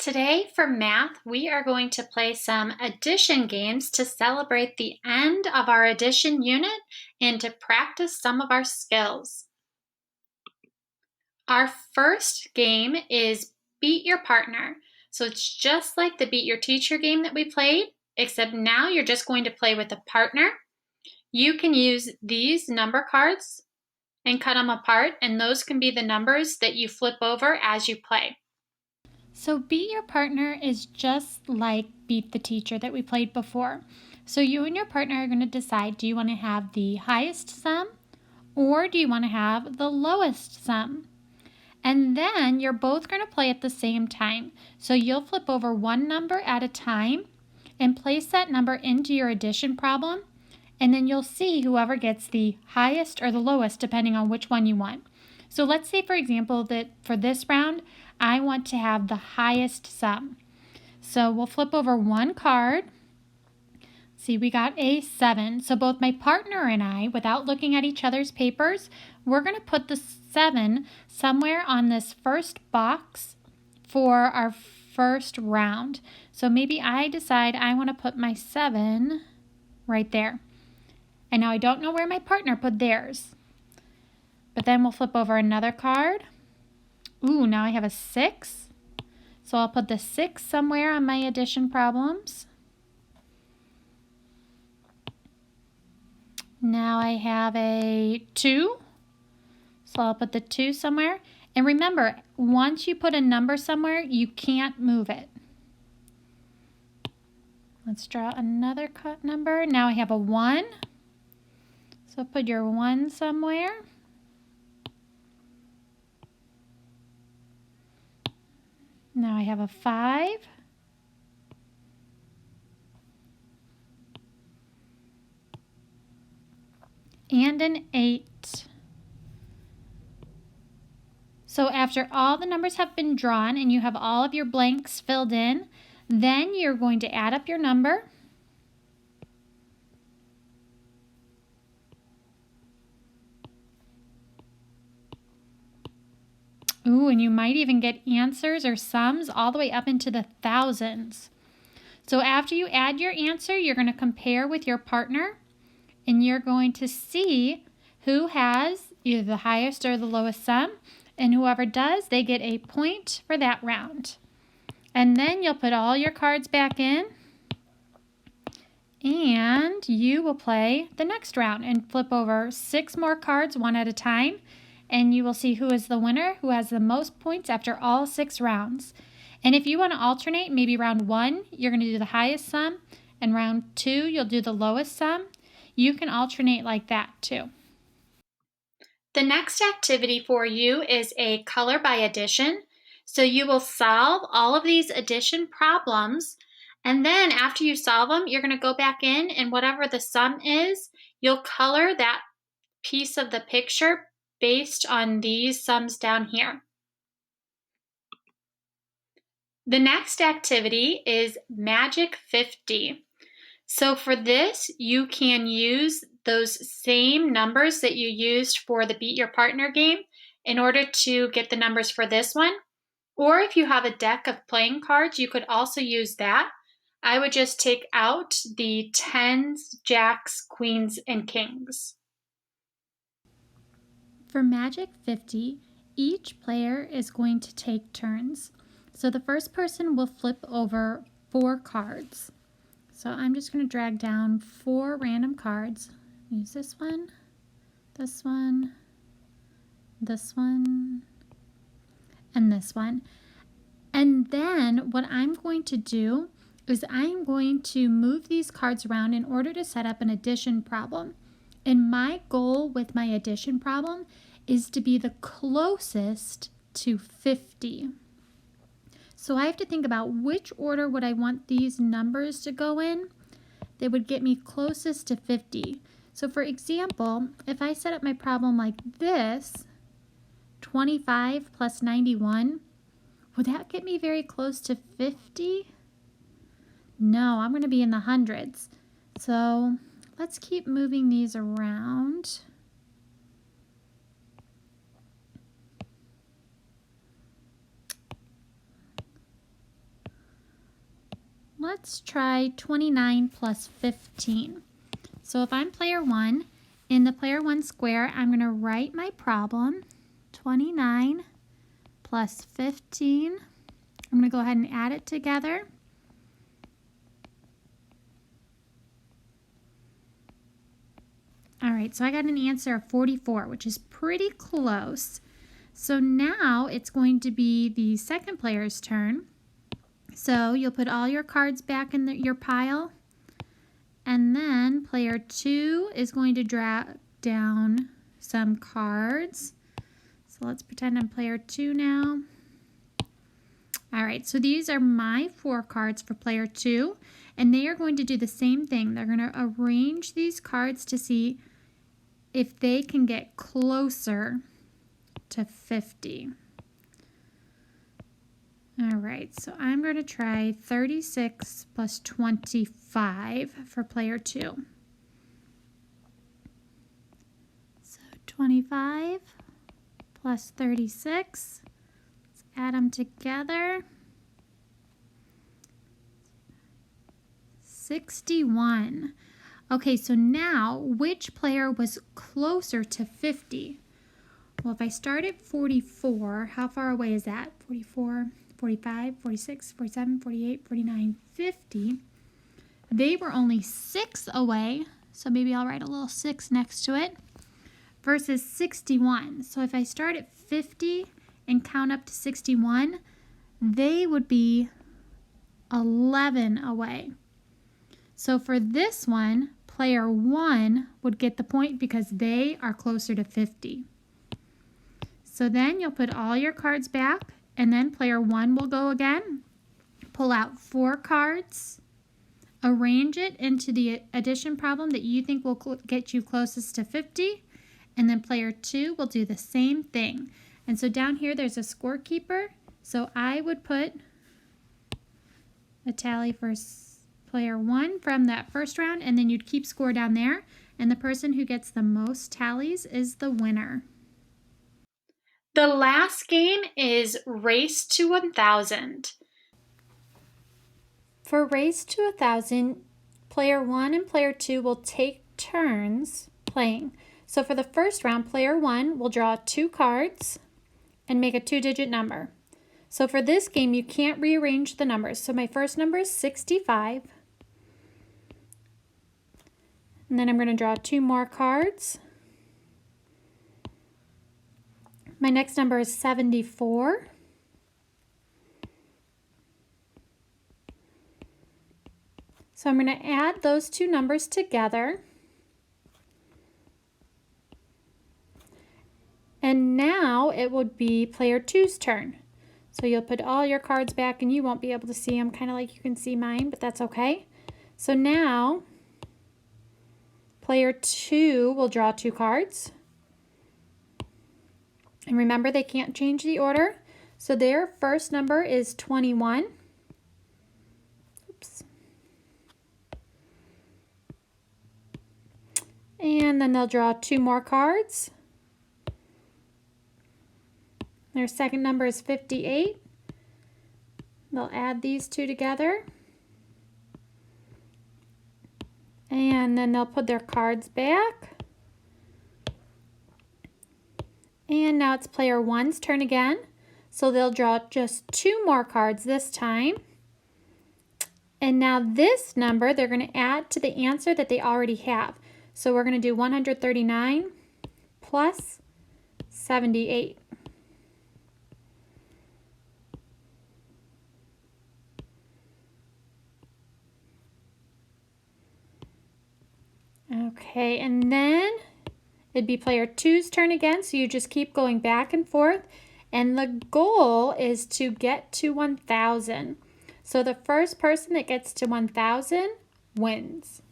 Today for math, we are going to play some addition games to celebrate the end of our addition unit and to practice some of our skills. Our first game is Beat Your Partner. So it's just like the Beat Your Teacher game that we played, except now you're just going to play with a partner. You can use these number cards and cut them apart, and those can be the numbers that you flip over as you play. So Beat Your Partner is just like Beat the Teacher that we played before. So you and your partner are going to decide, do you want to have the highest sum or do you want to have the lowest sum? And then you're both going to play at the same time. So you'll flip over one number at a time and place that number into your addition problem. And then you'll see whoever gets the highest or the lowest depending on which one you want. So let's say, for example, that for this round, I want to have the highest sum. So we'll flip over one card. See, we got a 7. So both my partner and I, without looking at each other's papers, we're going to put the 7 somewhere on this first box for our first round. So maybe I decide I want to put my 7 right there. And now I don't know where my partner put theirs. But then we'll flip over another card. Ooh, now I have a 6. So I'll put the 6 somewhere on my addition problems. Now I have a 2. So I'll put the 2 somewhere. And remember, once you put a number somewhere, you can't move it. Let's draw another cut number. Now I have a 1. So put your 1 somewhere. Now I have a 5. And an 8. So after all the numbers have been drawn and you have all of your blanks filled in, then you're going to add up your number. Ooh, and you might even get answers or sums all the way up into the thousands. So after you add your answer, you're going to compare with your partner, and you're going to see who has either the highest or the lowest sum, and whoever does, they get a point for that round. And then you'll put all your cards back in, and you will play the next round and flip over 6 more cards one at a time. And you will see who is the winner, who has the most points after all 6 rounds. And if you want to alternate, maybe round 1, you're going to do the highest sum, and round 2, you'll do the lowest sum. You can alternate like that too. The next activity for you is a color by addition. So you will solve all of these addition problems, and then after you solve them, you're going to go back in, and whatever the sum is, you'll color that piece of the picture based on these sums down here. The next activity is Magic 50. So for this, you can use those same numbers that you used for the Beat Your Partner game in order to get the numbers for this one. Or if you have a deck of playing cards, you could also use that. I would just take out the 10s, jacks, queens, and kings. For Magic 50, each player is going to take turns. So the first person will flip over 4 cards. So I'm just going to drag down 4 random cards. Use this one, this one, this one, and this one. And then what I'm going to do is I'm going to move these cards around in order to set up an addition problem. And my goal with my addition problem is to be the closest to 50. So I have to think about which order would I want these numbers to go in that would get me closest to 50. So for example, if I set up my problem like this, 25 plus 91, would that get me very close to 50? No, I'm going to be in the hundreds. So let's keep moving these around. let's try 29 plus 15. So if I'm player 1, in the player 1 square, I'm going to write my problem. 29 plus 15. I'm going to go ahead and add it together. All right, so I got an answer of 44, which is pretty close. So now it's going to be the second player's turn. So you'll put all your cards back in your pile. And then player 2 is going to drag down some cards. So let's pretend I'm player 2 now. All right, so these are my 4 cards for player 2. And they are going to do the same thing. They're going to arrange these cards to see if they can get closer to 50. All right, so I'm going to try 36 plus 25 for player 2. So 25 plus 36. Let's add them together. 61. Okay, so now which player was closer to 50? Well, if I start at 44, how far away is that? 44, 45, 46, 47, 48, 49, 50. They were only 6 away, so maybe I'll write a little 6 next to it, versus 61. So if I start at 50 and count up to 61, they would be 11 away. So for this one, player 1 would get the point because they are closer to 50. So then you'll put all your cards back, and then player 1 will go again. Pull out 4 cards, arrange it into the addition problem that you think will get you closest to 50, and then player 2 will do the same thing. And so down here there's a scorekeeper, so I would put a tally for player 1 from that first round, and then you'd keep score down there, and the person who gets the most tallies is the winner. The last game is Race to 1,000. For Race to 1,000, player 1 and player 2 will take turns playing. So for the first round, player 1 will draw 2 cards and make a 2-digit number. So for this game, you can't rearrange the numbers. So my first number is 65. And then I'm going to draw 2 more cards. My next number is 74. So I'm going to add those 2 numbers together. And now it would be player 2's turn. So you'll put all your cards back, and you won't be able to see them, kind of like you can see mine, but that's okay. So now player 2 will draw 2 cards. And remember, they can't change the order. So their first number is 21. Oops. And then they'll draw 2 more cards. Their second number is 58. They'll add these 2 together. And then they'll put their cards back. And now it's player 1's turn again. So they'll draw just 2 more cards this time. And now this number they're going to add to the answer that they already have. So we're going to do 139 plus 78. Okay, and then it'd be player 2's turn again, so you just keep going back and forth, and the goal is to get to 1,000. So the first person that gets to 1,000 wins.